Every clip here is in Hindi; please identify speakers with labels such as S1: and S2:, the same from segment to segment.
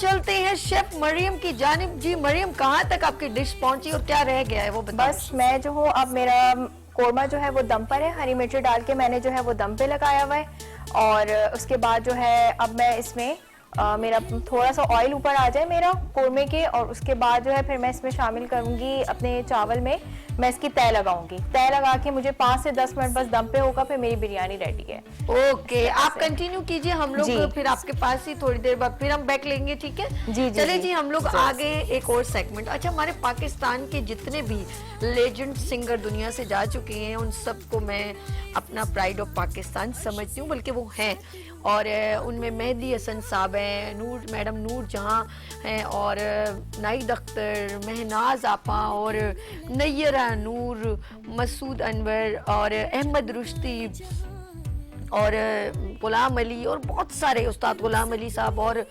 S1: चलते हैं शेफ मरियम की जानिब। जी मरियम, कहाँ तक आपकी डिश पहुंची और क्या रह गया है वो बताओ।
S2: बस मैं जो हूँ, अब मेरा कोरमा जो है वो दम पर है, हरी मिर्ची डाल के मैंने जो है वो दम पे लगाया हुआ है। और उसके बाद जो है अब मैं इसमें मेरा थोड़ा सा ऑयल ऊपर आ जाए मेरा कोरमे के, और उसके बाद जो है फिर मैं इसमें शामिल करूंगी अपने चावल में, मैं इसकी तय लगाऊंगी। तय लगा के मुझे 5 से 10 मिनट बस दम पे होगा, फिर मेरी बिरयानी रेडी है।
S1: ओके, आप कंटिन्यू कीजिए, हम लोग फिर आपके पास ही थोड़ी देर बाद फिर हम बैक लेंगे, ठीक है?
S2: जी
S1: चलिए जी, हम लोग आगे एक और सेगमेंट। अच्छा, हमारे पाकिस्तान के जितने भी लेजेंड सिंगर दुनिया से जा चुके हैं उन सबको मैं अपना प्राइड ऑफ पाकिस्तान समझती हूँ, बल्कि वो हैं। और उनमें मेहदी हसन साहब हैं, मैडम नूर जहाँ हैं, और नाइद अख्तर, महनाज आपा, और नैयरा नूर, मसूद अनवर, और अहमद रुश्ती, और गुलाम अली, और बहुत सारे उस्ताद गुलाम अली साहब, और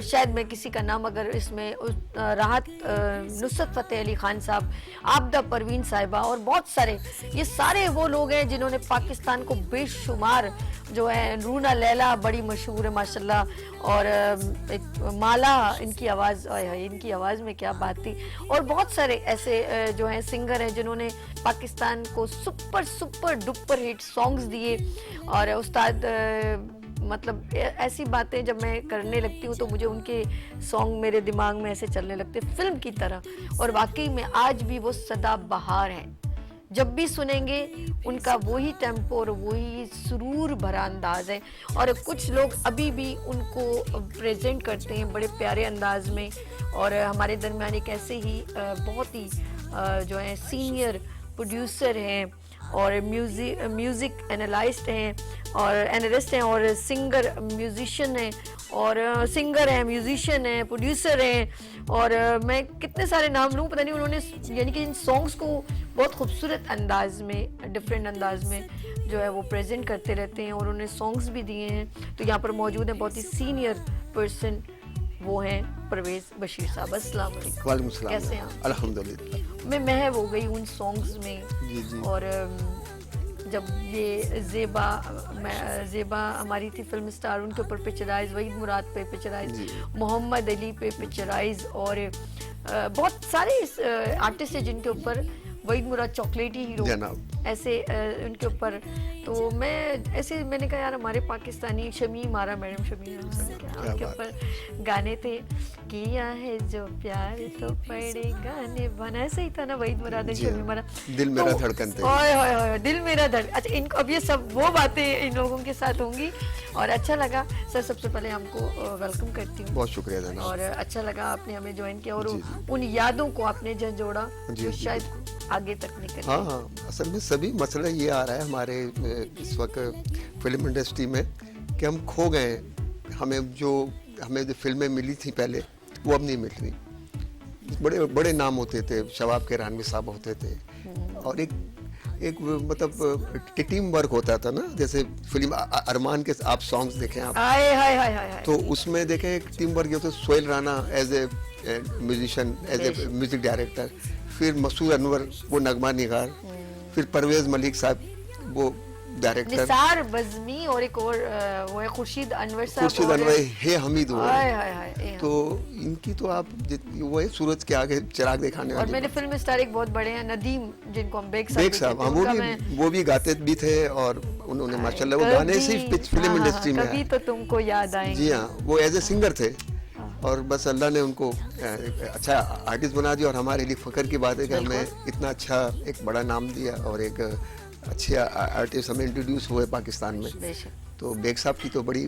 S1: शायद मैं किसी का नाम अगर इसमें राहत नुसरत फ़तेह अली खान साहब, आबदा परवीन साहिबा, और बहुत सारे, ये सारे वो लोग हैं जिन्होंने पाकिस्तान को बेशुमार जो है, रूना लैला बड़ी मशहूर है माशाल्लाह, और एक माला, इनकी आवाज़, इनकी आवाज़ में क्या बात थी। और बहुत सारे ऐसे जो हैं सिंगर हैं जिन्होंने पाकिस्तान को super super duper hit songs दिए। और उस्ताद मतलब ऐसी बातें जब मैं करने लगती हूँ तो मुझे उनके सॉन्ग मेरे दिमाग में ऐसे चलने लगते फिल्म की तरह। और वाकई में आज भी वो सदा बहार हैं, जब भी सुनेंगे उनका वही टेम्पो और वही सुरूर भरा अंदाज है। और कुछ लोग अभी भी उनको प्रेजेंट करते हैं बड़े प्यारे अंदाज में। और हमारे दरमियान एक ऐसे ही बहुत ही जो है सीनियर प्रोड्यूसर हैं, और म्यूज़िक एनालिस्ट हैं, और एनालिस्ट हैं, और सिंगर म्यूजिशियन हैं, और सिंगर हैं, म्यूजिशियन हैं, प्रोड्यूसर हैं, और मैं कितने सारे नाम लूँ पता नहीं। उन्होंने यानी कि इन सॉन्ग्स को बहुत खूबसूरत अंदाज में, डिफरेंट अंदाज में जो है वो प्रेजेंट करते रहते हैं, और उन्होंने सॉन्ग्स भी दिए हैं। तो यहाँ पर मौजूद हैं बहुत ही सीनियर पर्सन, वो हैं परवेज बशीर साहब। अस्सलाम वालेकुम।
S3: वालेकुम सलाम।
S1: कैसे हैं आप?
S3: अल्हम्दुलिल्लाह।
S1: मैं महव हो गई उन सॉन्ग्स में।
S3: जी जी।
S1: और जब ये ज़ेबा हमारी थी फिल्म स्टार, उनके ऊपर पिक्चराइज, वहीद मुराद पे पिक्चराइज, मोहम्मद अली पे पिक्चराइज, और बहुत सारे आर्टिस्ट हैं जिनके ऊपर, वहीद मुराद चॉकलेटी हीरो ऐसे उनके ऊपर। तो मैं ऐसे मैंने कहा यार हमारे पाकिस्तानी शमीम आरा, मैडम शमीम उनके ऊपर गाने थे, किया है जो प्यार तो पड़ेगा निभाना, ऐसे ही था ना वहीद मुराद शमीम आरा,
S3: दिल मेरा धड़कन थे।
S1: ओए दिल मेरा धड़कन। अच्छा, इनको अब ये सब वो बातें इन लोगों के साथ होंगी, और अच्छा लगा सर। सबसे पहले हमको वेलकम करती हूँ,
S3: बहुत शुक्रिया जनाब।
S1: और अच्छा लगा आपने हमें ज्वाइन किया, और उन यादों को आपने जोड़ा जो शायद आगे तक निकल।
S3: हाँ, असल में सभी मसला ये आ रहा है हमारे इस वक्त फिल्म इंडस्ट्री में कि हम खो गए। हमें जो फिल्में मिली थी पहले वो अब नहीं मिल रही। बड़े बड़े नाम होते थे, शवाब किरानवी साहब होते थे, और एक मतलब टीम वर्क होता था ना, जैसे फिल्म अरमान के आप सॉन्ग्स देखें आप, तो उसमें देखें एक टीम वर्क होता है। Sohail Rana as a musician, as a music director, फिर मसूद अनवर वो नगमा निगार, फिर परवेज मलिक साहब वो डायरेक्टर,
S1: निसार बज़मी, और एक और वो है खुर्शीद अनवर साहब,
S3: खुर्शीद अनवर है, हमीद वो। तो इनकी तो आप वो है सूरज के आगे चिराग दिखाने वाले।
S1: और मेरे फिल्म स्टार एक बहुत बड़े हैं नदीम, जिनको हम बेग
S3: साहब, वो भी गाते भी थे, और उन्होंने माशाल्लाह वो गाने से फिल्म इंडस्ट्री में
S1: कभी तो तुमको याद आएंगे।
S3: जी हाँ, वो एज ए सिंगर थे, और बस अल्लाह ने उनको अच्छा आर्टिस्ट बना दिया। और हमारे लिए फ़ख्र की बात है कि हमें इतना अच्छा एक बड़ा नाम दिया, और एक अच्छे आर्टिस्ट हमें इंट्रोड्यूस हुए पाकिस्तान में। तो बेग साहब की तो बड़ी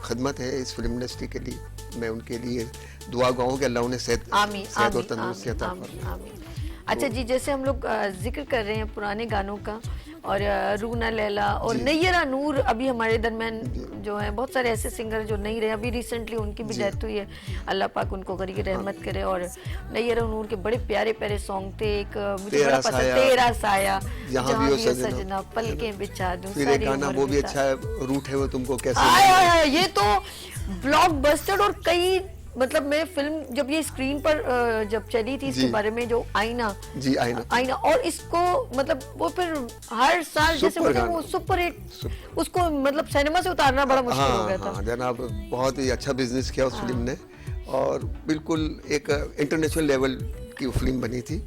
S3: खदमत है इस फिल्म इंडस्ट्री के लिए। मैं उनके लिए दुआ गाऊँ कि अल्लाह उन्हें सेहत और तंदुरुस्ती अता फरमाए।
S1: अच्छा जी, जैसे हम लोग जिक्र कर रहे हैं पुराने गानों का, और रूना लैला और नैयरा नूर अभी हमारे दरमियान जो है, बहुत सारे ऐसे सिंगर जो नहीं रहे, अभी रिसेंटली उनकी भी डेथ हुई है, अल्लाह पाक उनको गरीब रहमत करे। और नैयरा नूर के बड़े प्यारे प्यारे सॉन्ग थे, एक मुझे बड़ा पसंद, तेरा साया, जहाँ भी हो सजना, पलकें बिछा दूं,
S3: सारी गाना वो भी अच्छा है, रूठ है वो तुमको कैसे।
S1: ये तो ब्लॉकबस्टर, और कई मतलब मैं फिल्म जब ये स्क्रीन पर जब चली थी इसके
S3: जी।
S1: बारे में जो आईना,
S3: जी आईना
S1: आईना, और इसको मतलब वो फिर हर साल जैसे
S3: सुपर
S1: मतलब वो
S3: गाना।
S1: सुपर हिट, उसको मतलब सिनेमा से उतारना बड़ा मुश्किल हो गया था।
S3: हाँ जनाब, बहुत ही अच्छा बिजनेस किया उस फिल्म ने, और बिल्कुल एक इंटरनेशनल लेवल की वो फिल्म बनी थी,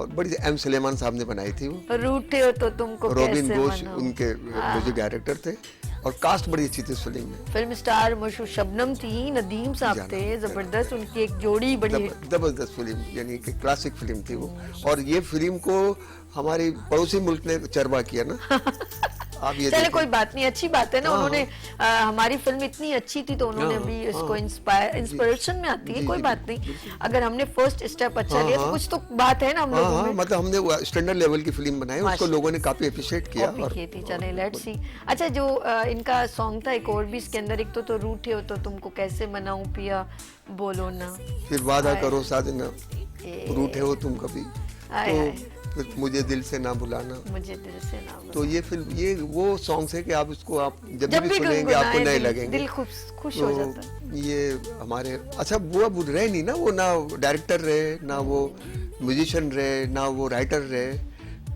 S3: और बड़ी एम सुलेमान साहब ने बनाई थी वो।
S1: रूठे हो तो तुमको
S3: रॉबिन
S1: कैसे
S3: घोष
S1: मनाऊं।
S3: उनके म्यूजिक डायरेक्टर थे, और कास्ट बड़ी अच्छी थी उस फिल्म में।
S1: फिल्म स्टार मशहूर शबनम थी, नदीम साहब
S3: जाना,
S1: थे, जबरदस्त उनकी एक जोड़ी बड़ी हिट।
S3: जबरदस्त फिल्म, यानी कि क्लासिक फिल्म थी वो। और ये फिल्म को हमारी पड़ोसी मुल्क ने चरबा किया ना। आप ये
S1: चले
S3: देखिए।
S1: कोई बात नहीं, अच्छी बात है ना।
S3: हाँ,
S1: उन्होंने हमारी फिल्म इतनी अच्छी थी तो उन्होंने
S3: हाँ,
S1: अभी इसको
S3: हाँ।
S1: इंस्पिरेशन में आती है,
S3: जी,
S1: कोई
S3: जी,
S1: बात नहीं। अगर हमने फर्स्ट स्टेप अच्छा
S3: हाँ,
S1: लिया तो
S3: हाँ।
S1: कुछ तो बात है ना हम
S3: हाँ
S1: लोगों
S3: हाँ,
S1: में।
S3: मतलब हमने स्टैंडर्ड लेवल की फिल्म बनाई, उसको
S1: माशा-
S3: लोगों ने काफी अप्रिशिएट किया।
S1: कॉपी
S3: और
S1: की थी। चले लेट्स सी। अच्छा, जो इनका सॉन्ग था एक और भी इसके अंदर, एक तो रूठे हो तो तुमको कैसे मनाऊं पिया बोलो ना,
S3: फिर वादा
S1: आए।
S3: करो साजना,
S1: ए,
S3: रूठे हो तुम कभी
S1: आए,
S3: तो
S1: आए।
S3: फिर मुझे दिल से ना बुलाना।
S1: मुझे दिल से ना बोलो।
S3: तो ये फिल्म, ये वो सॉन्ग्स है कि आप इसको आप जब
S1: जब
S3: भी
S1: भी
S3: सुनेंगे आपको
S1: गुनगुनाए
S3: नए
S1: दिल-
S3: लगेंगे।
S1: दिल खुश हो जाता है।
S3: ये हमारे अच्छा वो अब रहे नहीं ना, वो ना डायरेक्टर रहे, ना वो म्यूजिशियन रहे, ना वो राइटर रहे,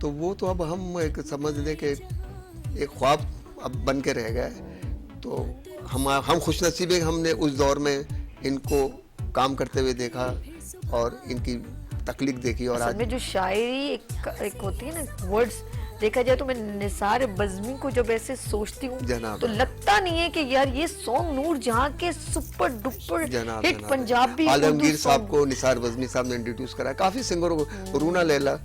S3: तो वो तो अब हम एक समझ लें कि एक ख्वाब अब बन के रह गया है। तो हम खुशनसीब है कि हमने उस दौर में इनको काम करते हुए देखा और इनकी तकलीफ देखी। और
S1: असल
S3: आज
S1: में जो शायरी एक होती है ना, वर्ड्स देखा जाए तो मैं निसार बज़मी को जब ऐसे सोचती हूँ
S3: जनाब।
S1: तो लगता नहीं है कि यार ये सॉन्ग नूर जहाँ के सुपर डुपर
S3: जनाब
S1: हिट
S3: जनाब।
S1: पंजाबी
S3: आलमगीर
S1: उर्दू
S3: साहब
S1: song।
S3: को निसार बज़मी साहब ने इंट्रोड्यूस करा, काफी सिंगरों को, रूना लैला,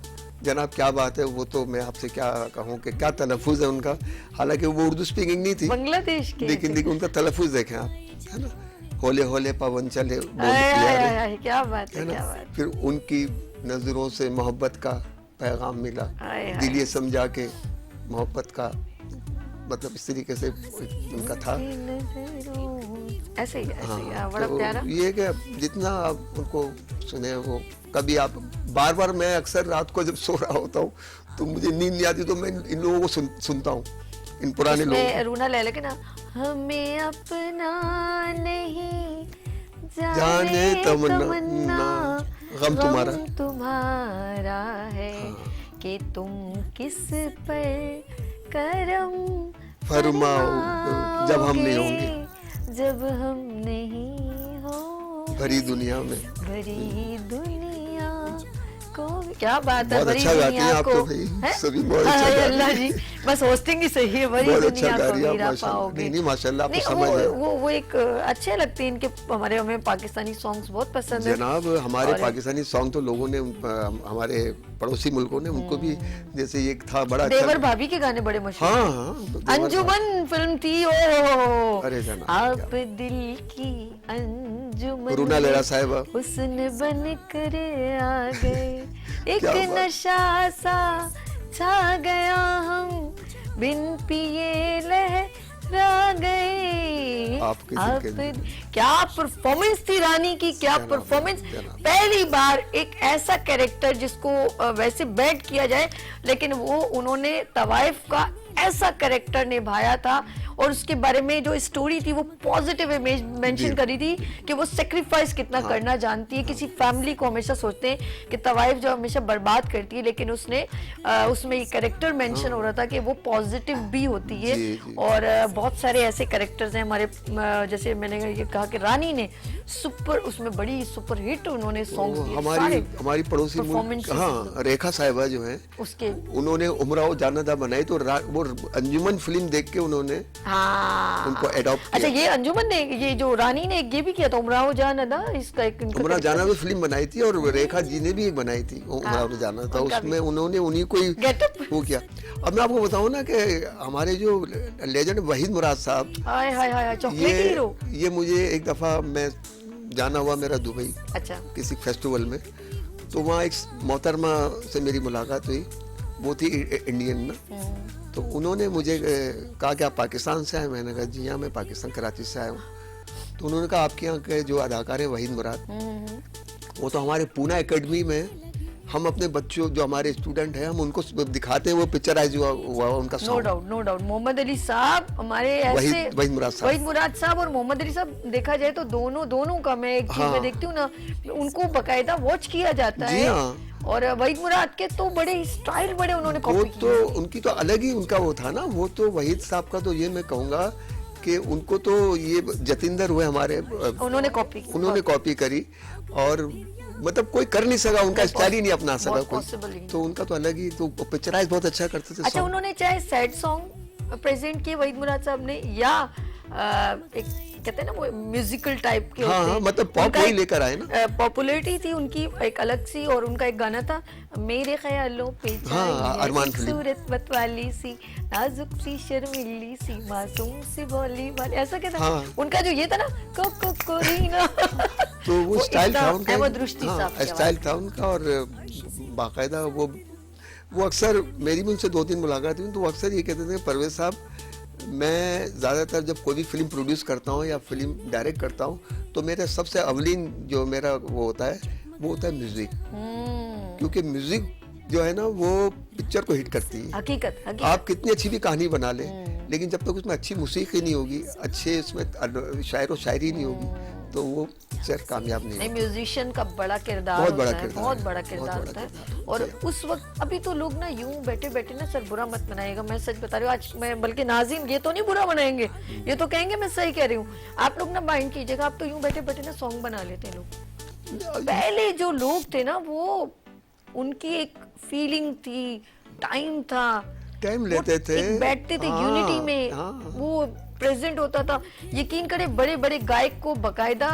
S3: जनाब क्या बात है। वो तो मैं आपसे क्या कहूँ कि क्या तलफ़ुज़ है उनका, हालांकि वो उर्दू स्पीकिंग नहीं थी,
S1: बांग्लादेश के
S3: लेकिन उनका तलफ़ुज़ देखें आप, है ना, होले होले पवन चले बोल
S1: आय, आय,
S3: प्यारे,
S1: आय, आय, क्या बात है,
S3: है
S1: क्या
S3: ना।
S1: बात
S3: फिर उनकी नजरों से मोहब्बत का पैगाम मिला,
S1: आय, आय।
S3: दिल ये समझा के मोहब्बत का, मतलब इस तरीके से उनका था।
S1: ऐसे ही
S3: हाँ,
S1: बड़ा
S3: तो
S1: प्यारा।
S3: ये कि जितना आप उनको सुने वो, कभी आप बार बार, मैं अक्सर रात को जब सो रहा होता हूँ तो मुझे नींद नहीं आती, तो मैं इन लोगों को सुनता हूँ, इन पुराने लोगों
S1: इसमें
S3: को।
S1: रूना लैला के ना, हमें अपना नहीं
S3: जाने तमन्ना, गम तुम्हारा।
S1: तुम्हारा है कि तुम किस पर करम
S3: फरमाओ जब हम नहीं होंगे,
S1: जब हम नहीं हो
S3: भरी दुनिया में।
S1: भरी दुनिया को। क्या बात है,
S3: बहुत
S1: भरी
S3: अच्छा गाती
S1: दुनिया
S3: हैं आप
S1: को
S3: तो भाई,
S1: हैं?
S3: सभी बहुत अच्छा
S1: हाय
S3: गाती
S1: अल्लाह
S3: हैं।
S1: जी, बस होस्टिंग ही सही है, भरी
S3: बहुत अच्छा
S1: दुनिया
S3: गा
S1: को
S3: रही है आप,
S1: मीरा
S3: माशाल्लाह।
S1: पाओगे।
S3: नहीं माशाल्लाह, आपको
S1: नहीं,
S3: समझ है।
S1: वो एक अच्छे लगते हैं इनके, हमें पाकिस्तानी सॉन्ग्स बहुत पसंद है
S3: जनाब हमारे
S1: और-
S3: पाकिस्तानी सॉन्ग तो लोगों ने हमारे पड़ोसी मुल्कों ने उनको भी, जैसे ये था बड़ा अच्छा।
S1: देवर भाभी के गाने बड़े मशहूर
S3: हाँ
S1: हैं।
S3: हाँ, तो देवर
S1: अंजुमन फिल्म थी, ओ
S3: अरे जनाब,
S1: आप दिल की अंजुमन
S3: रूना लैला
S1: में
S3: साहिबा।
S1: हुस्न बन कर आ गए, एक
S3: क्या बात।
S1: नशा सा छा गया, हम बिन पिए लहरा गए।
S3: आपके दिल के
S1: क्या परफॉर्मेंस थी रानी की, क्या
S3: जनाब,
S1: परफॉर्मेंस।
S3: जनाब।
S1: पहली बार एक ऐसा कैरेक्टर जिसको वैसे बैड किया जाए, लेकिन वो उन्होंने तवाइफ का ऐसा कैरेक्टर निभाया था, और उसके बारे में जो स्टोरी थी वो पॉजिटिव इमेज मेंशन
S3: जी।
S1: करी थी कि वो सेक्रीफाइस कितना करना जानती है। किसी फैमिली को हमेशा सोचते हैं कि तवाइफ जो हमेशा बर्बाद करती है, लेकिन उसने उसमें ये कैरेक्टर मेंशन हो रहा था कि वो पॉजिटिव भी होती है।
S3: जी, जी।
S1: और बहुत सारे ऐसे कैरेक्टर्स हैं हमारे, जैसे मैंने ये कहा कि रानी ने सुपर, उसमें बड़ी सुपर हिट उन्होंने सॉन्ग्स दिए
S3: हमारी पड़ोसी मुल्क,
S1: performances
S3: हाँ, रेखा साहिबा जो है,
S1: उसके।
S3: उन्होंने उमराव जानादा बनाई, तो वो अंजुमन फिल्म देख के उन्होंने
S1: हाँ,
S3: उनको adopt किया।
S1: अच्छा, ये अंजुमन ने, ये जो रानी ने ये भी किया था, उमराव जान अदा, इसका एक इनका
S3: उमराव
S1: character-
S3: जानादा फिल्म बनाई थी, और रेखा जी ने भी एक बनाई थी उमराव जानादा,
S1: उनका भी।
S3: उसमें उन्होंने उन्हीं को ही
S1: Getup।
S3: वो किया। अब मैं आपको बताऊं ना कि हमारे जो लेजेंड वहीद मुराद साहब,
S1: हाय हाय हाय, चॉकलेट हीरो।
S3: ये मुझे एक दफा मैं जाना हुआ मेरा दुबई
S1: अच्छा,
S3: किसी फेस्टिवल में, तो वहाँ एक मोहतरमा से मेरी मुलाकात हुई, वो थी इंडियन ना, तो उन्होंने मुझे कहा कि आप पाकिस्तान से आए? मैंने कहा जी हाँ, मैं पाकिस्तान कराची से आया हूँ। तो उन्होंने कहा आपके यहाँ के जो अदाकार हैं वहीद मुराद, वो तो हमारे पूना एकेडमी में हम अपने बच्चों जो हमारे स्टूडेंट हैं हम उनको दिखाते हैं वो पिक्चराइज हुआ उनका
S1: no
S3: song.
S1: Doubt no doubt. Mohammed Ali साहब हमारे ऐसे,
S3: वहीद मुराद साहब।
S1: वहीद मुराद साहब और मोहम्मद अली साहब देखा जाए तो दोनों का मैं एक चीज
S3: हाँ।
S1: में देखती हूँ ना, उनको बकायदा वॉच किया जाता
S3: जी
S1: है।
S3: हाँ।
S1: और वहीद मुराद के तो बड़े स्टाइल बड़े उन्होंने
S3: वो
S1: कॉपी
S3: तो
S1: किए।
S3: उनकी तो अलग ही उनका वो था ना। वो तो वहीद साहब का तो ये मैं कहूँगा कि उनको तो ये जतिंदर हुए हमारे
S1: उन्होंने कॉपी की।
S3: उन्होंने कॉपी करी और मतलब कोई कर नहीं सका, उनका स्टाइल ही नहीं अपना सका
S1: बहुत
S3: कोई।
S1: possible ही नहीं।
S3: तो उनका तो अलग ही, तो पिक्चराइज बहुत अच्छा करते थे
S1: अच्छा,
S3: song।
S1: उन्होंने चाहे सैड सॉन्ग प्रेजेंट किए वहीद मुराद साहब ने, या एक कहते हैं ना वो म्यूजिकल टाइप के
S3: हाँ,
S1: होते
S3: हाँ,
S1: हैं।
S3: मतलब pop
S1: उनका
S3: वही
S1: एक,
S3: लेकर आए ना।
S1: पॉपुलैरिटी थी उनकी एक अलग सी, और उनका एक गाना था मेरे ख्यालों पे
S3: हाँ,
S1: चाहिए
S3: अरमान
S1: एक
S3: फिल्म।
S1: सूरत मतवाली सी, नाजुक सी शर्मीली सी, मासूम सी भोली भाली, ऐसा क्या था
S3: हाँ।
S1: उनका जो ये था ना, कोकोरीना।
S3: तो वो स्टाइल था उनका।
S1: अहमद रुश्दी साहब की
S3: स्टाइल
S1: आवाज़।
S3: था उनका। और बाकायदा वो अक्सर मेरी भी उनसे 2-3 मुलाकात हुई तो वो अक्सर ये कहते थे परवेज साहब, मैं ज़्यादातर जब कोई भी फिल्म प्रोड्यूस करता हूँ या फिल्म डायरेक्ट करता हूँ तो मेरा सबसे अवलीन जो मेरा वो होता है म्यूजिक। क्योंकि म्यूजिक जो है ना वो पिक्चर को हिट करती है।
S1: हकीकत
S3: आप कितनी अच्छी भी कहानी बना ले, लेकिन जब तक उसमें अच्छी मौसीकी नहीं होगी, अच्छे उसमें शायर व शायरी नहीं होगी, तो वो पिक्चर कामयाब नहीं
S1: नहीं,
S3: होगी।
S1: म्यूजिशियन का बड़ा किरदार
S3: बहुत बड़ा
S1: होता है,
S3: किरदार
S1: बहुत
S3: है,
S1: बड़ा
S3: बहुत
S1: किरदार
S3: बड़ा
S1: होता है।
S3: किरदार।
S1: और
S3: जी।
S1: उस वक्त अभी तो लोग ना यूं बैठे बैठे ना, सर बुरा मत बनाएगा, मैं सच बता रही हूँ आज, मैं बल्कि नाज़िम ये तो नहीं बुरा बनाएंगे, ये तो कहेंगे मैं सही कह रही हूँ। आप लोग ना माइंड कीजिएगा, आप तो यूं बैठे बैठे ना सॉन्ग बना लेते हैं लोग। पहले जो लोग थे ना वो, उनकी एक फीलिंग थी, टाइम था,
S3: टाइम
S1: वो
S3: लेते थे।
S1: एक बैठते थे
S3: हाँ,
S1: यूनिटी में,
S3: हाँ।
S1: वो प्रेजेंट होता था। यकीन करें बड़े बड़े गायक को बकायदा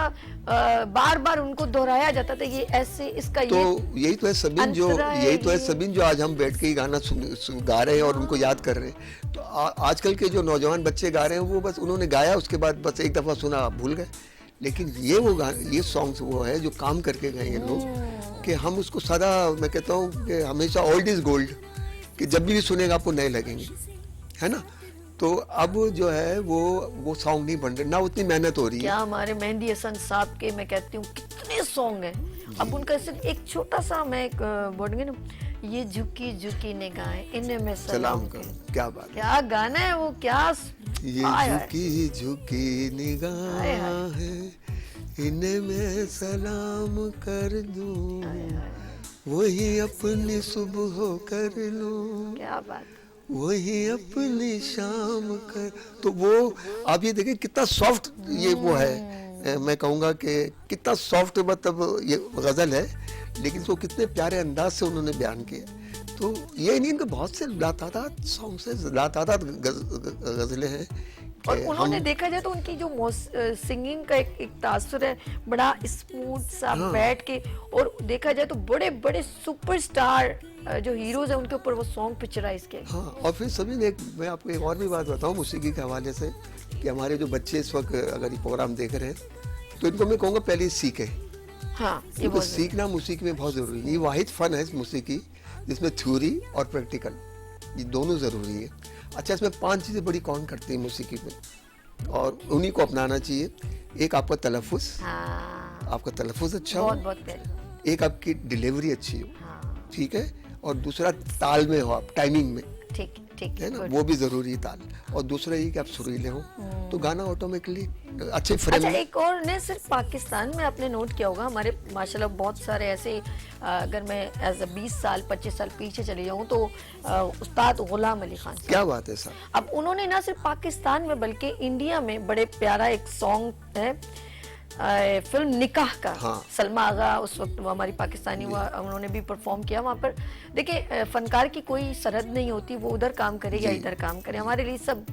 S1: बार बार उनको दोहराया जाता था, ये ऐसे इसका
S3: तो
S1: ये
S3: यही तो है सबीन जो,
S1: अंतरा है,
S3: यही तो है
S1: ये-
S3: सबीन जो आज हम बैठ के ही गाना गा रहे हैं और उनको याद कर रहे हैं। तो आजकल के जो नौजवान बच्चे गा रहे हैं वो बस उन्होंने गाया, उसके बाद बस एक दफा सुना भूल गए। लेकिन ये सॉन्ग्स वो है जो काम करके गए ये लोग, कि हम उसको सदा, मैं कहता हूँ कि हमेशा ओल्ड इज गोल्ड, कि जब भी सुनेगा आपको नए लगेंगे, है ना। तो अब जो है वो सॉन्ग नहीं बन रहे, ना उतनी मेहनत हो रही है।
S1: क्या हमारे मेहंदी हसन साहब के, मैं कहती हूँ कितने सॉन्ग हैं। अब उनका सिर्फ एक छोटा सा मैं एक बोलेंगे ना, ये झुकी झुकी निगाहें इन्हें मैं सलाम
S3: सलाम
S1: करूं।
S3: करो, क्या बात है।
S1: क्या गाना है वो, क्या
S3: ये
S1: आय हाय।
S3: झुकी झुकी निगाहें इन्हें मैं सलाम कर दूं, वही अपनी सुबह कर लूं,
S1: क्या बात।
S3: वही अपनी शाम कर। तो वो आप ये देखें कितना सॉफ्ट ये वो है, मैं कहूँगा कि कितना सॉफ्ट मतलब ये गज़ल है, लेकिन इसको कितने प्यारे अंदाज से उन्होंने बयान किया। तो ये नहीं कि बहुत से लातादाद सॉन्ग से लातादाद गज़लें हैं।
S1: और उन्होंने देखा जाए तो उनकी जो सिंगिंग का एक तासुर है, बड़ा स्मूथ सा बैठ के, और देखा जाए तो बड़े बड़े सुपरस्टार जो हीरोज हैं उनके ऊपर वो सॉन्ग पिक्चराइज किए।
S3: हाँ, और फिर सभी ने मैं आपको एक और भी बात बताऊं मौसीकी के हवाले से, कि हमारे जो बच्चे इस वक्त अगर ये प्रोग्राम देख रहे हैं तो इनको मैं कहूँगा पहले सीखें,
S1: हाँ, ये
S3: क्योंकि
S1: बहुत
S3: सीखना मौसीकी में बहुत ज़रूरी है। ये वाहिद फ़न है इस मौसीकी जिसमें थ्योरी और प्रैक्टिकल ये दोनों ज़रूरी है। अच्छा, इसमें 5 चीज़ें बड़ी कौन करती है मौसीकी में, और उन्हीं को अपनाना चाहिए। एक आपका तलफ़ुज़,
S1: हाँ,
S3: आपका तलफ़ुज़ अच्छा हो,
S1: बहुत बहुत प्यारी।
S3: एक आपकी डिलीवरी अच्छी हो,
S1: हाँ,
S3: ठीक है, और दूसरा ताल में हो आप, टाइमिंग में,
S1: ठीक
S3: है ना,
S1: good।
S3: वो भी जरूरी है ताल। और दूसरा ये कि आप सुरीले हो तो गाना ऑटोमेटिकली अच्छे फ्रेम
S1: अच्छा,
S3: में।
S1: एक और ने सिर्फ पाकिस्तान में आपने नोट किया होगा, हमारे माशाल्लाह बहुत सारे ऐसे, अगर मैं एज अ 20 साल 25 साल पीछे चली जाऊँ तो उस्ताद गुलाम अली खान साहब,
S3: क्या बात है सर।
S1: अब उन्होंने ना सिर्फ पाकिस्तान में बल्कि इंडिया में बड़े प्यारा एक सॉन्ग है फिल्म निकाह का,
S3: हाँ।
S1: सलमा आगा उस वक्त वो हमारी पाकिस्तानी उन्होंने भी परफॉर्म किया वहाँ पर। देखिए फनकार की कोई सरहद नहीं होती, वो उधर काम करे या इधर काम करे, हमारे लिए सब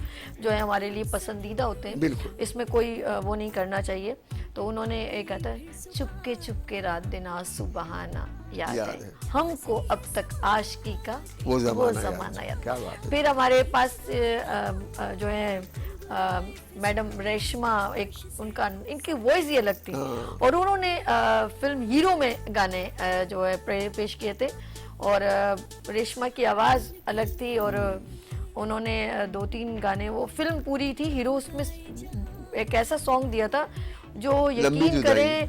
S1: जो है हमारे लिए पसंदीदा होते हैं,
S3: बिल्कुल।
S1: इसमें कोई वो नहीं करना चाहिए। तो उन्होंने एक कहता है, चुपके रात दिन आंसू बहाना याद है हमको अब तक आशिकी का
S3: वो
S1: जमाना याद।
S3: क्या बात है।
S1: फिर हमारे पास जो है मैडम रेशमा, एक उनका इनकी वॉइस ही अलग थी, और उन्होंने फिल्म हीरो में गाने जो है पेश किए थे, और रेशमा की आवाज़ अलग थी, और उन्होंने 2-3 गाने, वो फिल्म पूरी थी हीरो, उसमें एक ऐसा सॉन्ग दिया था जो यकीन करें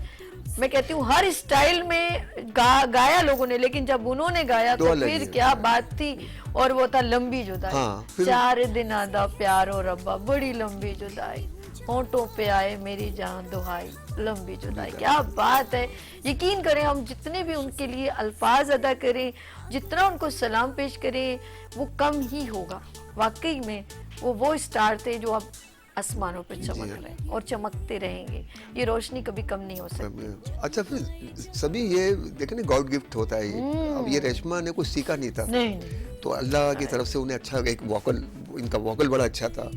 S1: मैं कहती हूँ हर स्टाइल में गाया लोगों ने, लेकिन जब उन्होंने गाया
S3: तो
S1: तो
S3: अलग
S1: फिर
S3: ही।
S1: क्या बात थी। और वो था लंबी जुदाई।
S3: हाँ, फिर-
S1: 4 दिना दा प्यारो रब्बा, बड़ी लंबी जुदाई, होंठों पे आए मेरी जान दुहाई, लंबी जुदाई। क्या बात है। यकीन करें हम जितने भी उनके लिए अल्फाज अदा करें, जितना उनको सलाम पेश करें, वो कम ही होगा। वाकई में वो स्टार थे जो अब आसमानों पे चमक रहे हैं और चमकते रहेंगे। ये रोशनी कभी कम नहीं हो सकती।
S3: अच्छा, फिर सभी ये देखे ना, गॉड गिफ्ट होता है ये। अब ये रेशमा ने कुछ सीखा नहीं था,
S1: नहीं नहीं,
S3: तो अल्लाह की तरफ से उन्हें अच्छा एक वोकल, इनका वोकल बड़ा अच्छा था,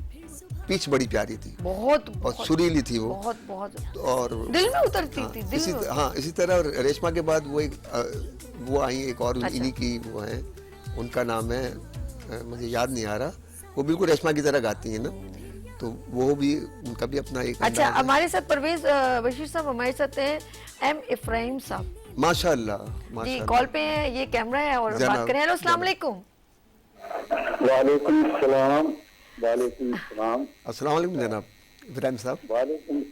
S3: पिच बड़ी प्यारी थी
S1: बहुत
S3: और
S1: बहुत
S3: सुरीली थी वो।
S1: बहुत बहुत
S3: और
S1: दिल में उतरती
S3: हाँ,
S1: थी, दिल में
S3: हाँ, इसी तरह रेशमा के बाद वो आई एक और
S1: अच्छा।
S3: इन्हीं की वो है, उनका नाम है मुझे याद नहीं आ रहा, वो बिल्कुल रेशमा की तरह गाती है ना, तो वो भी उनका भी अपना एक
S1: अच्छा।
S3: अंदाज है।
S1: हमारे साथ परवेज बशीर साहब हमारे साथ हैं, एम इब्राहिम साहब
S3: माशाल्लाह
S1: जी
S3: माशाल्लाह।
S1: कॉल पे हैं, ये कैमरा है और
S3: जनाब,
S1: बात करें। हेलो अस्सलाम वालेकुम।
S4: वालेकुम सलाम। वालेकुम सलाम।
S3: अस्सलाम वालेकुम जनाब इब्राहिम साहब।
S4: वालेकुम।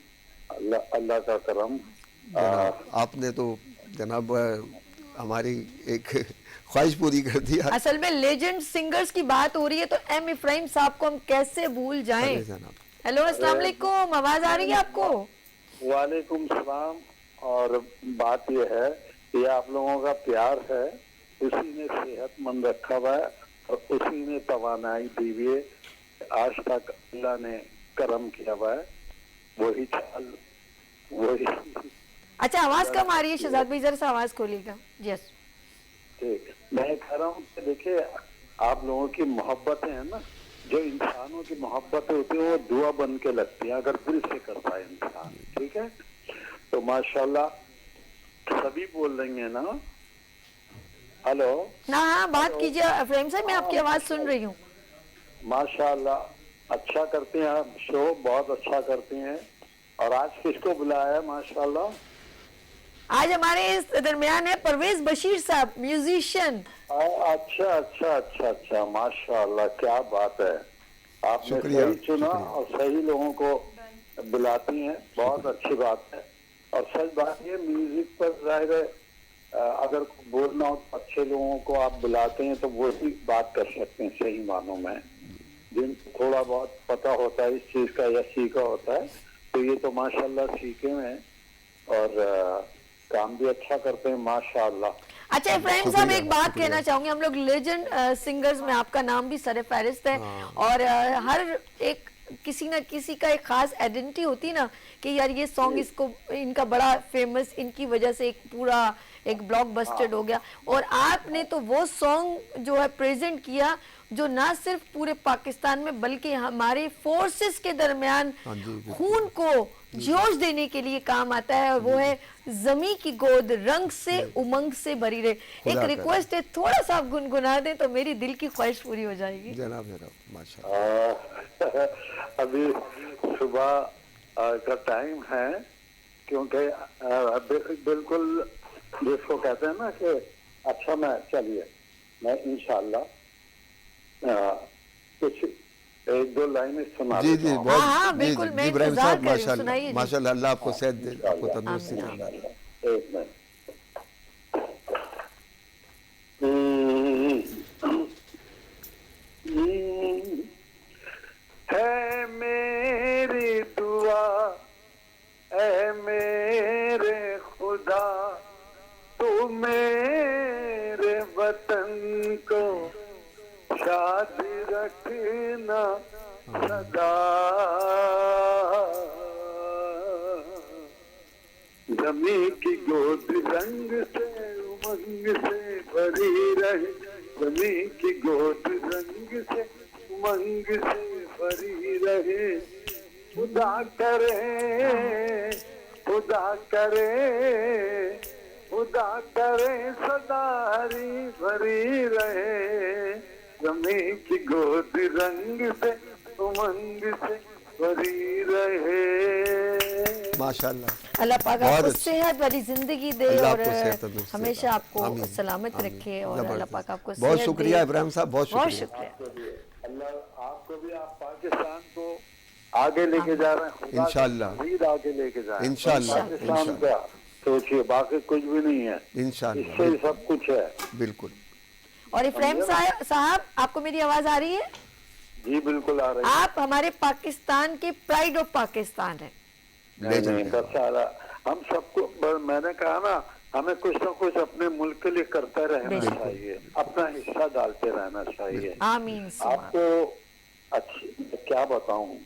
S4: अल्लाह अल्लाह का करम।
S3: जनाब आपने तो जनाब हमारी एक ख्वाहिश पूरी कर दिया।
S1: असल में लेजेंड सिंगर्स की बात हो रही है तो एम इब्राहिम साहब को हम कैसे भूल जाएं।
S3: अरे जनाब,
S1: हेलो अस्सलाम वालेकुम, आवाज आ रही है आपको?
S4: वालेकुम सलाम। और बात यह है कि आप लोगों का प्यार है, उसी ने सेहतमंद रखा हुआ है और उसी ने तवानाई दी हुई है। आज तक अल्लाह ने करम किया हुआ है, वही चाल वही।
S1: अच्छा, आवाज कम आ रही है शहजाद भाई, जरा सा आवाज खोलिएगा। यस
S4: ठीक, मैं कह रहा हूँ कि देखिए, आप लोगों की मोहब्बतें हैं ना, जो इंसानों की मोहब्बतें होती है वो दुआ बन के लगती है अगर दिल से करता है इंसान। ठीक है, तो माशाल्लाह सभी बोल रही हैं ना। हेलो,
S1: ना, हाँ बात कीजिए इब्राहिम साहब, मैं आपकी आवाज सुन रही हूँ।
S4: माशाल्लाह अच्छा करते हैं आप, शो बहुत अच्छा करते हैं। और आज किसको बुलाया है? माशाल्लाह
S1: आज हमारे इस दरमियान है परवेज बशीर साहब, म्यूजिशियन।
S4: अच्छा अच्छा अच्छा अच्छा, माशाल्लाह, क्या बात है। आपने
S3: शुक्रिया,
S4: सही चुना
S3: शुक्रिया।
S4: और सही लोगों को बुलाती हैं, बहुत अच्छी बात है। और सच बात ये, म्यूजिक पर जाहिर है अगर बोलना हो तो अच्छे लोगों को आप बुलाते हैं तो वो ही बात कर सकते हैं सही मानों में, जिनको थोड़ा बहुत पता होता है इस चीज का या सीखा होता है। तो ये तो माशाल्लाह सीखे हुए हैं और काम भी अच्छा करते हैं माशाल्लाह।
S1: अच्छा इब्राहिम साहब, एक बात कहना चाहूंगी, हम लोग लेजेंड सिंगर्स में आपका नाम भी सर फहरिस्त है। और हर एक किसी ना किसी का एक खास आइडेंटिटी होती है ना कि यार ये सॉन्ग इसको, इनका बड़ा फेमस, इनकी वजह से एक पूरा एक ब्लॉकबस्टर हो गया। और आपने तो वो सॉन्ग जो है प्रेजेंट किया जो ना सिर्फ पूरे पाकिस्तान में बल्कि हमारे फोर्सेस के दरमियान
S3: हाँ जी, बिल्कुल।
S1: खून को जोश देने के लिए काम आता है, और वो है जमी की गोद रंग से उमंग से भरी रहे। एक
S3: करे।
S1: रिक्वेस्ट है, थोड़ा सा आप गुनगुना दें तो मेरी दिल की ख्वाहिश पूरी हो जाएगी।
S3: जनाब जनाब माशाल्लाह।
S4: अभी सुबह का टाइम है, क्योंकि बिल्कुल जिसको कहते हैं ना कि अच्छा, मैं चलिए मैं इंशाल्लाह कुछ एक दो लाइनें सुना
S3: जी
S4: देता
S3: जी
S4: हूँ।
S3: बहुत
S1: हाँ,
S3: जी,
S1: बिल्कुल,
S3: जी,
S1: मैं
S3: इब्राहिम
S1: इंतजार
S3: साहब
S1: कर रही हूँ,
S3: माशाल्लाह
S1: सुनाइए जी।
S3: माशाल्लाह, अल्लाह आपको सेहत दे, आपको तंदुरुस्ती दे।
S4: एक मिनट। है मेरी दुआ ऐ मेरे खुदा, तू मेरे वतन को शाद रखना सदा। जमी की गोद रंग से उमंग से भरी रहे, जमी की गोद रंग से उमंग से भरी रहे। खुदा करे खुदा करे खुदा करे सदारी भरी रहे, जमी की गोद रंग से उमंग से भरी रहे।
S3: माशाल्लाह,
S1: अल्लाह पाक
S3: बहुत
S1: आपको
S3: अच्छी।
S1: सेहत वाली जिंदगी दे
S3: अल्लाह
S1: और
S3: आपको सेहत तंदुरुस्ती दे।
S1: हमेशा आपको
S3: आमीन,
S1: सलामत
S3: आमीन।
S1: रखे और
S3: जबरदस्त।
S1: अल्लाह पाक आपको
S3: बहुत
S1: सेहत
S3: शुक्रिया
S1: दे।
S3: इब्राहिम साहब, बहुत
S1: बहुत
S3: शुक्रिया।
S1: शुक्रिया।
S4: अल्लाह आपको भी, आप पाकिस्तान को आगे लेके जा रहे हैं, खुदा
S3: इंशाअल्लाह।
S4: मज़ीद आगे लेके जाए
S3: इंशाअल्लाह,
S4: पाकिस्तान
S3: इंशाअल्लाह।
S4: का सोचिए, बाकी कुछ भी नहीं है,
S3: इंशाल्लाह
S4: इससे ही सब कुछ है।
S3: बिल्कुल।
S1: और इब्राहिम साहब, आपको मेरी आवाज आ रही है?
S4: जी बिल्कुल आ रही है।
S1: आप हमारे पाकिस्तान के प्राइड ऑफ पाकिस्तान है।
S4: नहीं, बस सारा हम सबको, मैंने कहा ना, हमें कुछ ना कुछ अपने मुल्क के लिए करते रहना चाहिए, अपना हिस्सा डालते रहना चाहिए।
S1: आमीन सुमा।
S4: आपको अच्छी क्या बताऊं,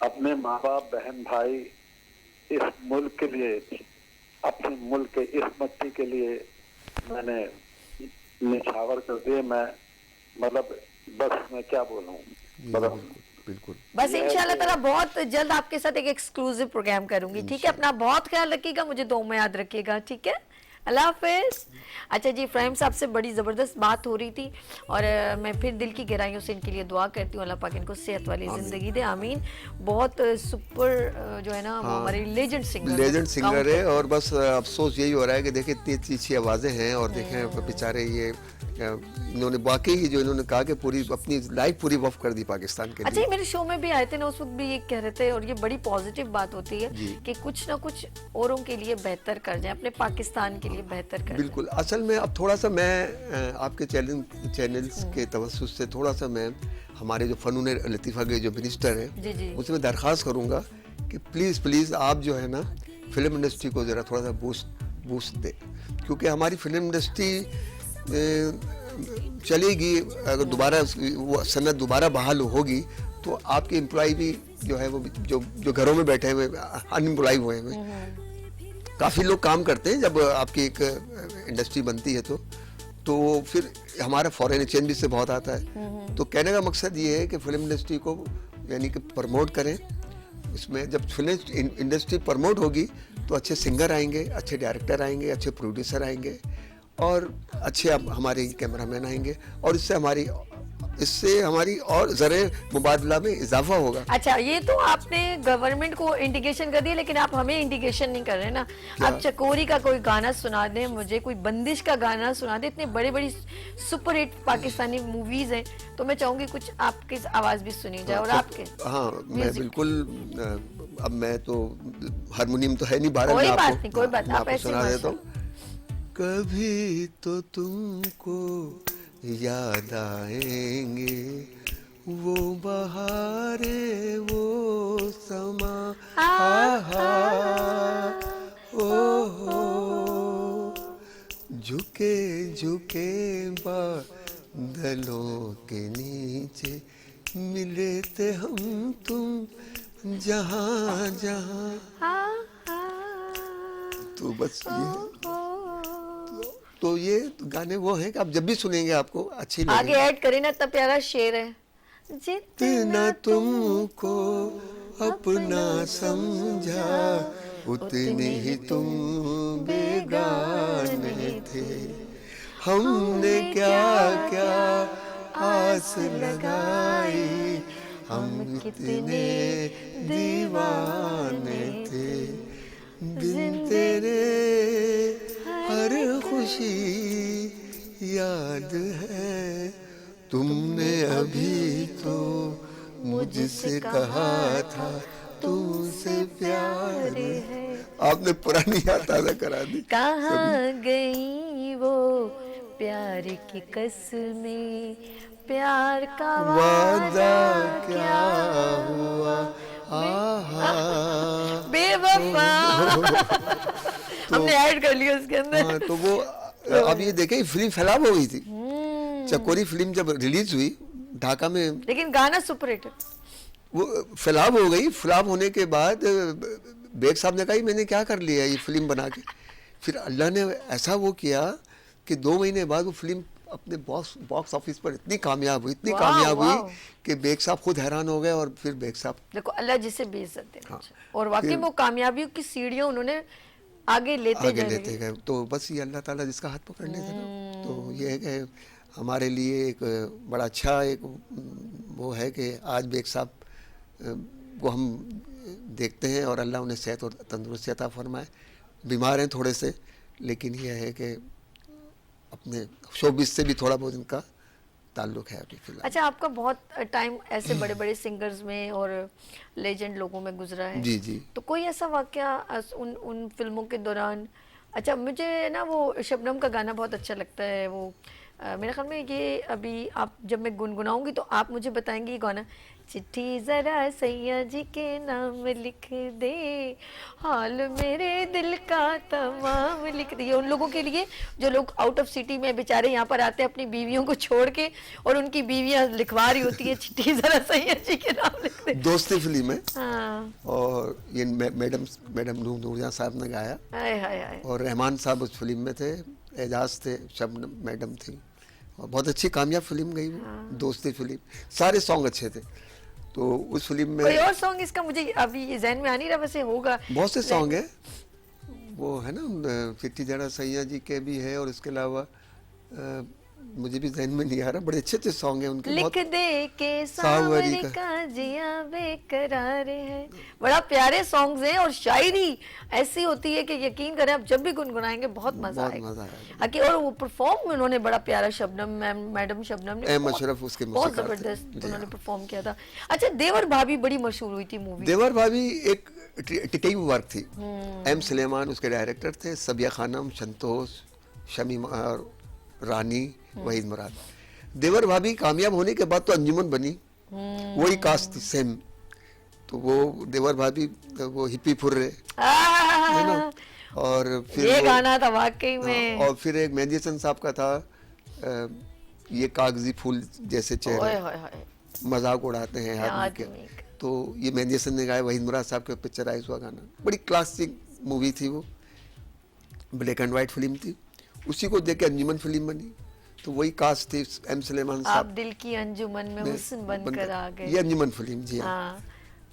S4: अपने माँ बाप, बहन भाई, इस मुल्क के लिए, अपने मुल्क के इस मट्टी के लिए मैंने निछावर कर दिए। मैं मतलब बस मैं क्या बोलूं, मतलब
S3: बिल्कुल।
S1: बस इंशाल्लाह ताला बहुत जल्द आपके साथ एक एक्सक्लूसिव प्रोग्राम करूंगी, ठीक है? अपना बहुत ख्याल रखिएगा, मुझे दुआ में याद रखिएगा, ठीक है? अल्लाह हाफिज। अच्छा जी, इब्राहिम साहब से बड़ी ज़बरदस्त बात हो रही थी और मैं फिर दिल की गहराइयों से इनके लिए दुआ करती हूँ, अल्लाह पाक इनको सेहत वाली ज़िंदगी दे, आमीन। बहुत सुपर जो है ना, वो हमारे लेजेंड सिंगर
S3: है। और बस अफसोस यही हो रहा है कि देखिए इतनी अच्छी आवाज़ें हैं और देखें बेचारे ये इन्होंने वाकई ही जो इन्होंने कहा कि पूरी अपनी लाइफ पूरी वफ कर दी पाकिस्तान के
S1: अच्छा,
S3: लिए।
S1: ये मेरे शो में भी आए थे ना, उस वक्त भी ये कह रहे थे और ये बड़ी पॉजिटिव बात होती है कि कुछ ना कुछ औरों के लिए बेहतर कर जाए, अपने पाकिस्तान के लिए बेहतर कर
S3: बिल्कुल। असल में अब थोड़ा सा मैं आपके चैनल्स के तवस्सुस से थोड़ा सा मैं हमारे जो फ़नून लतीफ़ा के जो मिनिस्टर हैं उनसे मैं दरख्वास्त करूँगा कि प्लीज़ आप जो है ना फिल्म इंडस्ट्री को ज़रा थोड़ा सा बूस्ट दें, क्योंकि हमारी फिल्म इंडस्ट्री चलेगी अगर दोबारा वो सनत दोबारा बहाल होगी तो आपके एम्प्लॉय भी जो है वो जो घरों में बैठे हुए अनएम्प्लॉय हुए हैं, काफ़ी लोग काम करते हैं जब आपकी एक इंडस्ट्री बनती है तो फिर हमारा फॉरेन एक्सचेंज भी से बहुत आता है। तो कहने का मकसद ये है कि फिल्म इंडस्ट्री को यानी कि प्रमोट करें। इसमें जब फिल्म इंडस्ट्री प्रमोट होगी तो अच्छे सिंगर आएंगे, अच्छे डायरेक्टर आएंगे, अच्छे प्रोड्यूसर आएंगे और अच्छे हमारे कैमरामैन आएंगे और इससे हमारी और ज़रे मुबादला में इजाफा होगा।
S1: अच्छा, ये तो आपने गवर्नमेंट को इंडिकेशन कर दिया, लेकिन आप हमें इंडिकेशन नहीं कर रहे ना। आप चकोरी का कोई गाना सुना दें मुझे, कोई बंदिश का गाना सुना दें। इतने बड़ी बड़ी सुपर हिट पाकिस्तानी मूवीज हैं, तो मैं चाहूंगी कुछ आपकी आवाज भी सुनी जाए। और आपके
S3: मैं बिल्कुल, अब मैं तो हारमोनियम तो है नहीं बारह,
S1: कोई बात नहीं, कोई बात, आप ऐसे
S3: सुना देता हूँ। कभी तो तुमको याद आएंगे वो बहारे वो समा, झुके झुके बादलों के नीचे मिले थे हम तुम जहाँ जहाँ। तो बस ये गाने वो हैं कि आप जब भी सुनेंगे आपको अच्छी लगेगी।
S1: आगे ऐड करें ना, इतना प्यारा शेर है।
S3: जितना तुमको अपना समझा उतने ही तुम बेगाने थे, हमने क्या क्या आस लगाई, हम कितने दीवाने थे, बिन तेरे हर खुशी याद है, तुमने अभी तो मुझसे कहा था तुमसे प्यार है। आपने पुरानी याद ताज़ा करा दी।
S1: कहाँ गई वो प्यार की कसमें, प्यार का वादा क्या हुआ, बेवफा। हमने ऐड कर लिया उसके अंदर।
S3: तो वो अब ये देखें फिल्म फैलाव हो गई थी। चकोरी फिल्म जब रिलीज हुई ढाका में, लेकिन
S1: गाना सुपर हिट,
S3: वो फैलाव हो गई। फैलाव होने के बाद बेग साहब ने कहा मैंने क्या कर लिया ये फिल्म बना के। फिर अल्लाह ने ऐसा वो किया कि 2 महीने बाद वो फिल्म अपने बॉक्स ऑफिस पर इतनी कामयाब हुई कि बेग साहब खुद हैरान हो गए। और फिर बेग साहब,
S1: देखो अल्लाह जिसे बेइज्जत देना चाहिए, और वाकई वो कामयाबियों की सीढ़ियां उन्होंने आगे लेते गए।
S3: तो बस ये अल्लाह ताला जिसका हाथ पकड़ लेते ना, तो ये है कि हमारे लिए एक बड़ा अच्छा एक वो है कि आज बेग साहब को हम देखते हैं और अल्लाह उन्हें सेहत और तंदुरुस्ती अता फरमाए। बीमार हैं थोड़े से, लेकिन यह है कि अपने शोबिस से भी थोड़ा बहुत इनका ताल्लुक है अभी फिलहाल।
S1: अच्छा, आपका बहुत टाइम ऐसे बड़े बड़े सिंगर्स में और लेजेंड लोगों में गुजरा है।
S3: जी।
S1: तो कोई ऐसा वाकया उन फिल्मों के दौरान अच्छा, मुझे ना वो शबनम का गाना बहुत अच्छा लगता है। वो मेरे ख्याल में ये अभी आप जब मैं गुनगुनाऊंगी तो आप मुझे बताएंगे ये गाना, चिट्ठी जरा सैया जी के नाम लिख दे, हाल मेरे दिल का तमाम लिख दे। ये उन लोगों के लिए जो लोग आउट ऑफ सिटी में बेचारे यहाँ पर आते हैं अपनी बीवियों को छोड़ के, और उनकी बीवियां लिखवा रही होती है चिट्ठी जरा सैया जी के नाम लिख दे।
S3: दोस्ती फिल्म है।
S1: हाँ,
S3: और ये मैडम नूरजहां साहब ने गाया,
S1: हाय हाय हाय।
S3: और रहमान साहब उस फिल्म में थे, एजाज थे, शबनम मैडम थी, और बहुत अच्छी कामयाब फिल्म गई वो, दोस्ती फिल्म। सारे सॉन्ग अच्छे थे। तो उस फिल्म
S1: कोई
S3: में
S1: और सॉन्ग इसका मुझे अभी जहन में आ नहीं रहा, वैसे होगा।
S3: बहुत से सॉन्ग है। वो है ना चिट्ठी जरा सैया जी के भी है, और इसके अलावा मुझे भी जहन में नहीं आ रहा, बड़े अच्छे अच्छे सॉन्ग हैं उनके।
S1: लिख
S3: बहुत
S1: दे के
S3: सावरी
S1: सावरी
S3: का।
S1: का जिया बेकरार है, बड़ा प्यारे सॉन्ग्स हैं। और शायरी ऐसी होती है कि यकीन करें आप जब भी गुनगुनाएंगे बहुत मजा
S3: बहुत
S1: आएगा।
S3: मजा आएगा।
S1: आगे और वो परफॉर्म उन्होंने बड़ा प्यारा, शबनम मैडम शबनम ने
S3: अहमद
S1: बहुत-
S3: शरफ उसके
S1: बहुत
S3: मौसीकार थे।
S1: जबरदस्त
S3: जी
S1: उन्होंने
S3: हाँ।
S1: परफॉर्म किया था। अच्छा, देवर भाभी बड़ी मशहूर हुई थी मूवी।
S3: देवर भाभी एक टिकई वर्क थी।
S1: हम्म।
S3: एम सुलेमान उसके डायरेक्टर थे, सबिया खानम, संतोष, शमीम और रानी, वहीद मुराद। देवर भाभी कामयाब होने के बाद तो अंजुमन बनी, वही कास्ट थी सेम। तो वो देवर भाभी वो हिप्पी फुर्रे है ना, और फिर
S1: ये
S3: वो-
S1: गाना था वाकई में।
S3: हाँ, और फिर एक मेहंदी हसन साहब का था ये कागजी फूल जैसे
S1: ओए
S3: चेहरे,
S1: होए होए।
S3: मजाक उड़ाते हैं आदमी
S1: आदमी
S3: के।
S1: का।
S3: तो ये मेहंदी हसन ने गाया, वहीद मुराद साहब के पिक्चराइज हुआ गाना, बड़ी क्लासिक मूवी थी वो, ब्लैक एंड वाइट फिल्म थी। उसी को देख के अंजुमन फिल्म बनी। तो वही कास्ट थी, एम सुलेमान
S1: आप
S3: साहब
S1: दिल की अंजुमन में हुस्न बनकर आ गए।
S3: ये अंजुमन फिल्म, जी हाँ।
S1: हाँ,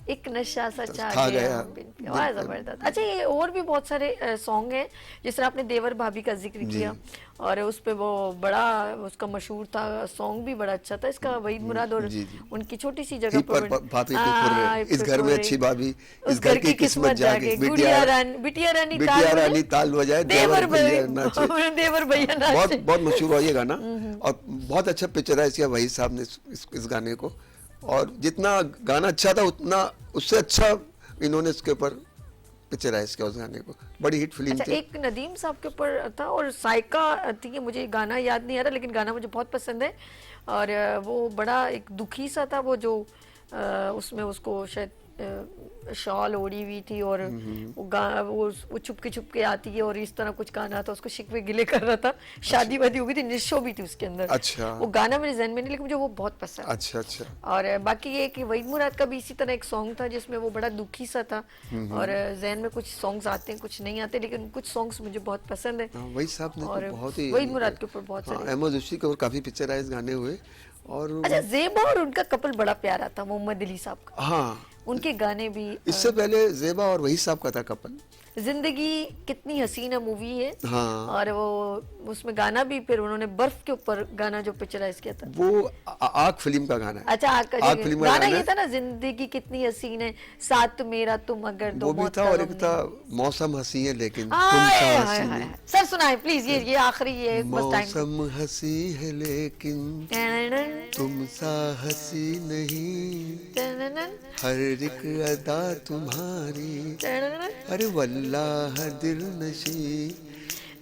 S1: एक नशा सा छा
S3: छा
S1: गया
S3: गया।
S1: हम बिन पे। वाह, जबरदस्त। अच्छा, ये और भी बहुत सारे सॉन्ग हैं, जिस तरह आपने देवर भाभी का जिक्र किया, और उस पे वो बड़ा उसका मशहूर था सॉन्ग भी बड़ा अच्छा था इसका, वहीद मुराद और
S3: जी, जी।
S1: उनकी छोटी सी जगह
S3: ही पर बात हुई
S1: हाँ,
S3: फुर्रे, इस घर में अच्छी भाभी,
S1: उस घर की किस्मत जागे, बिटिया रानी
S3: बिटिया
S1: ताल
S3: रानी ताल बजाए,
S1: देवर भैया
S3: नाचे।
S1: देवर भैया
S3: बहुत
S1: नाचे।
S3: बहुत मशहूर हुआ ये गाना, और बहुत अच्छा पिक्चराइज किया वही साहब ने इस गाने को। और जितना गाना अच्छा था उतना उससे अच्छा इन्होंने इसके ऊपर पिक्चराइज किया उस गाने को। बड़ी हिट फिल्म
S1: अच्छा,
S3: थी।
S1: एक नदीम साहब के ऊपर था और साइका थी, मुझे गाना याद नहीं आ रहा, लेकिन गाना मुझे बहुत पसंद है। और वो बड़ा एक दुखी सा था, वो जो उसमें उसको शायद शॉल ओढ़ी हुई थी, और वो छुपके आती है, और इस तरह कुछ गाना था, उसको शिकवे गिले कर रहा था। शादी वादी हो गई थी, निशो भी थी उसके अंदर।
S3: अच्छा।
S1: वो गाना मेरे जहन में नहीं, लेकिन मुझे वो बहुत पसंद।
S3: अच्छा अच्छा।
S1: और बाकी ये कि वहीद मुराद का भी इसी तरह एक सॉन्ग था जिसमें वो बड़ा दुखी सा था, और जहन में कुछ सॉन्ग्स आते हैं कुछ नहीं आते, लेकिन कुछ सॉन्ग्स मुझे बहुत पसंद है।
S3: हाँ, वही साहब ने तो
S1: और
S3: बहुत ही
S1: वहीद मुराद के ऊपर बहुत
S3: हाँ,
S1: सारे।
S3: अहमद उसी के और काफी पिक्चराइज गाने हुए। और
S1: अच्छा, ज़ेबा और उनका कपल बड़ा प्यारा था, मोहम्मद अली साहब का।
S3: हाँ,
S1: उनके गाने भी
S3: इससे पहले जेबा और वही साहब का था कपल।
S1: जिंदगी कितनी हसीना मूवी है,
S3: हाँ।
S1: और वो उसमें गाना भी फिर उन्होंने बर्फ के ऊपर गाना जो पिक्चराइज किया था।
S3: वो आग फिल्म का गाना है।
S1: अच्छा,
S3: आग फिल्म का
S1: गाना
S3: गाना
S1: ये
S3: है।
S1: था ना, जिंदगी कितनी हसीन है, साथ मेरा तुम अगर दो
S3: वो भी
S1: मौत
S3: था,
S1: का
S3: और
S1: गम
S3: एक
S1: नहीं।
S3: था मौसम हंसी है लेकिन तुम
S1: हाय,
S3: सा
S1: हाय,
S3: हंसी
S1: हाय,
S3: नहीं।
S1: हाय। सर सुनाए प्लीज, ये आखिरी ये बस टाइम।
S3: मौसम हंसी है लेकिन तुम सा हंसी नहीं, हर एक अदा तुम्हारी, अरे वल्लाह दिल नशी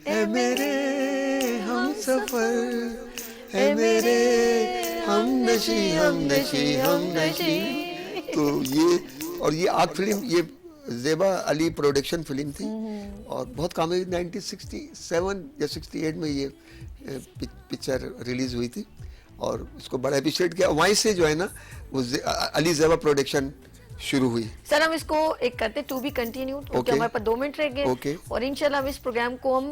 S3: है मेरे हम सफर, है मेरे हम नशी हम नशी हम नशी। तो ये और ये आग फिल्म, ये जेबा अली प्रोडक्शन फिल्म थी, और बहुत कामयाबी 1967 या 68 में ये पिक्चर रिलीज हुई थी, और उसको बड़ा अप्रिशिएट किया। वहीं से जो है ना वो अली जेबा प्रोडक्शन शुरू हुई।
S1: सर, हम इसको एक करते टू बी कंटिन्यू, क्योंकि
S3: Okay.
S1: हमारे पास 2 मिनट रह गए।
S3: Okay.
S1: और इंशाल्लाह हम इस प्रोग्राम को हम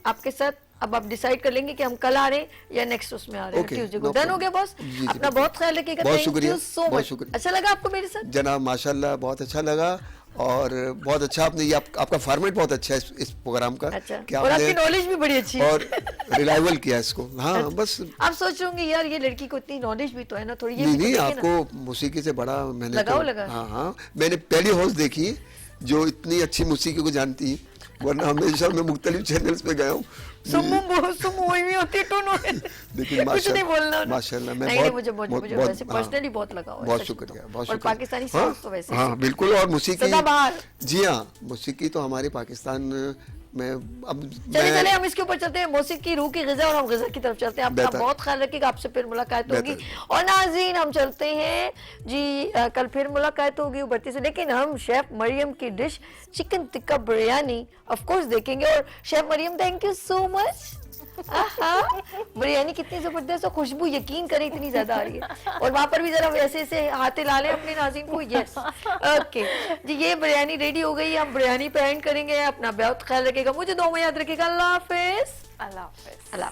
S1: आपके साथ अब आप डिसाइड कर लेंगे कि हम कल आ रहे हैं या नेक्स्ट उसमें आ रहे हैं,
S3: Okay,
S1: ट्यूसडे
S3: no
S1: को। डन हो
S3: problem.
S1: गया बॉस?
S3: जी, जी,
S1: अपना
S3: बिल्कुल।
S1: बहुत ख्याल रखिएगा।
S3: बहुत
S1: Thank
S3: शुक्रिया,
S1: you so
S3: बहुत
S1: much.
S3: शुक्रिया।
S1: अच्छा लगा आपको मेरे साथ?
S3: जनाब माशाल्लाह बहुत अच्छा लगा, और बहुत अच्छा आपने ये आपका फॉर्मेट बहुत अच्छा है इस प्रोग्राम का।
S1: अच्छा,
S3: कि
S1: और
S3: आपने
S1: आपकी नॉलेज भी बड़ी अच्छी है।
S3: और रिलायबल किया इसको। हाँ बस।
S1: आप सोच रहे होंगे यार ये लड़की को इतनी नॉलेज भी तो है ना, थोड़ी ये
S3: नहीं
S1: भी
S3: नहीं,
S1: तो देखे ना।
S3: आपको मौसीकी से बड़ा मैंने
S1: लगाओ
S3: तो,
S1: लगा।
S3: हाँ हाँ, मैंने पहली हॉर्स देखी है जो इतनी अच्छी मौसीकी को जानती है, वरना हमेशा मैं मुख्तलिफ चैनल्स पे गया हूँ।
S1: सुमो हुई होती है टोन
S3: लेकिन
S1: कुछ नहीं बोलना ना।
S3: माशाल्लाह मैं
S1: नहीं,
S3: बहुत
S1: मुझे वैसे
S3: हाँ,
S1: पर्सनली बहुत लगा हुआ है,
S3: बहुत
S1: सच
S3: शुक्रिया,
S1: बताऊं।
S3: बहुत
S1: और
S3: शुक्रिया।
S1: पाकिस्तानी
S3: हाँ,
S1: सॉन्ग्स तो वैसे
S3: हाँ बिल्कुल, और मौसीकी
S1: सदाबहार।
S3: जी हाँ, मौसीकी तो हमारे पाकिस्तान मैं अब
S1: चलिए चलिए हम इसके ऊपर चलते हैं, मौसीकी की रूह की ग़िज़ा, और हम ग़िज़ा की तरफ चलते हैं। अपना
S3: बेहतर।
S1: बहुत ख्याल रखिएगा, आपसे फिर मुलाकात होगी।
S3: बेहतर।
S1: और नाज़रीन हम चलते हैं जी, कल फिर मुलाकात होगी उभरती से, लेकिन हम शेफ मरियम की dish chicken tikka biryani of course देखेंगे। और chef Mariam thank you so much. Biryani कितनी जबरदस्त और खुशबू, यकीन करें इतनी ज्यादा आ रही है। और वहां पर भी जरा वैसे ऐसे हाथ ला लें अपने नाज़रीन को। यस ओके जी, ये बिरयानी रेडी हो गई, हम बिरयानी पे एंड करेंगे। अपना बहुत ख्याल रखिएगा, मुझे दुआ में याद रखिएगा। अल्लाह हाफिज।
S2: अल्लाह हाफिज।
S1: अल्लाह।